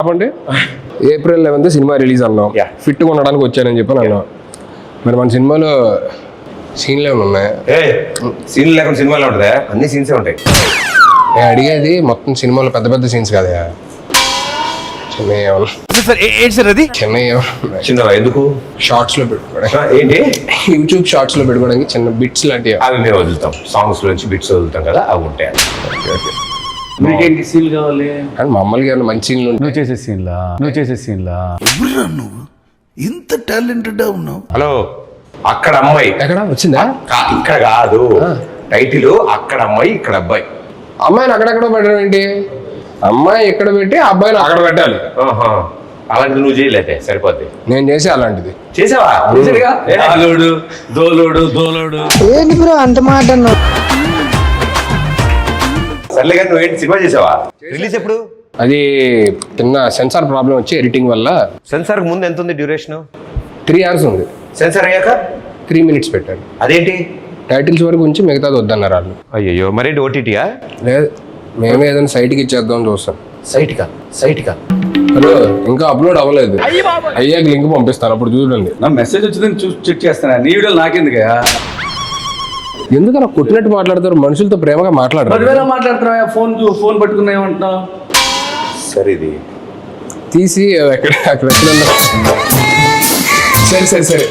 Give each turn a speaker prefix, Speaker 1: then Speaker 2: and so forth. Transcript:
Speaker 1: చెప్పండి. April 11th cinema release అన్నాం. ఫిట్గా ఉండడానికి వచ్చానని చెప్పి అన్నాం. మరి మన సినిమాలో సీన్లు ఏమైనా ఉన్నాయా?
Speaker 2: సీన్లు లేకుండా సినిమాలో ఉంటుందా? అన్ని సీన్సే ఉంటాయి.
Speaker 1: నేను అడిగేది మొత్తం సినిమాలో పెద్ద పెద్ద సీన్స్ కదా,
Speaker 2: చిన్న ఎందుకు
Speaker 1: షార్ట్స్ లో పెట్టుకోవడానికి,
Speaker 2: ఏంటి
Speaker 1: యూట్యూబ్ షార్ట్స్ లో పెట్టుకోవడానికి చిన్న బిట్స్ లాంటివి
Speaker 2: అవి మేము వదులుతాం. సాంగ్స్ నుంచి బిట్స్ వదులుతాం కదా, అవి ఉంటాయి.
Speaker 3: మీకేంటి సీన్లు కావాలి?
Speaker 1: అండ్ మామూలుగా ఏమైనా మంచి సీన్లు
Speaker 3: నువ్వు చేసే సీన్లా
Speaker 4: నువ్వు ఇంత టాలెంటెడ్ ఉన్నావు.
Speaker 2: హలో, అక్కడ అమ్మాయి
Speaker 1: ఎక్కడ వచ్చిందా?
Speaker 2: ఇక్కడ కాదు, టైటిల్ అక్కడ అమ్మాయి ఇక్కడ అబ్బాయి.
Speaker 1: అమ్మాయిని అక్కడెక్కడ పెట్టడం ఏంటి? అమ్మాయి ఎక్కడ పెట్టి అబ్బాయిని అక్కడ పెట్టాలి.
Speaker 2: అలాంటిది నువ్వు చేయలేదే సరిపోద్ది.
Speaker 1: నేను చేసే అలాంటిది
Speaker 2: చేసావా?
Speaker 3: దోలోడు
Speaker 5: ఏంటి బ్రో అంత మాట అన్నావు?
Speaker 2: సర్లే కానీ నువ్వేంటి సినిమా చేసావా? రిలీజ్ ఎప్పుడు?
Speaker 1: అది చిన్న సెన్సార్ ప్రాబ్లం వచ్చి ఎడిటింగ్ వల్ల
Speaker 2: సెన్సార్ ముందు ఎంత ఉంది డ్యూరేషన్?
Speaker 1: 3 hours ఉంది.
Speaker 2: సెన్సార్ అయ్యాక
Speaker 1: 3 minutes పెట్టారు.
Speaker 2: అదేంటి?
Speaker 1: టైటిల్స్ వరకు ఉంచి మిగతాది వద్దన్నారు వాళ్ళు.
Speaker 2: అయ్యో, మరేంటి ఓటీటీయా?
Speaker 1: లేదు, మేమే ఏదైనా సైట్కి ఇచ్చేద్దాం చూస్తాం.
Speaker 2: సైట్కా
Speaker 1: హలో, ఇంకా అప్లోడ్ అవ్వలేదు. అయ్యాక లింక్ పంపిస్తాను, అప్పుడు చూడండి.
Speaker 3: నా మెసేజ్ వచ్చిందని చూసి చెక్ చేస్తాను. నీ వీడియోలు నాకెందుకయ్యా?
Speaker 1: ఎందుకు అలా కొట్టినట్టు మాట్లాడతారు? మనుషులతో ప్రేమగా మాట్లాడరు.
Speaker 3: 10,000 మాట్లాడుతున్నావా? ఫోన్ పట్టుకున్నా ఏమంటున్నావు?
Speaker 2: సరే, ఇది
Speaker 1: తీసి అక్కడ సరే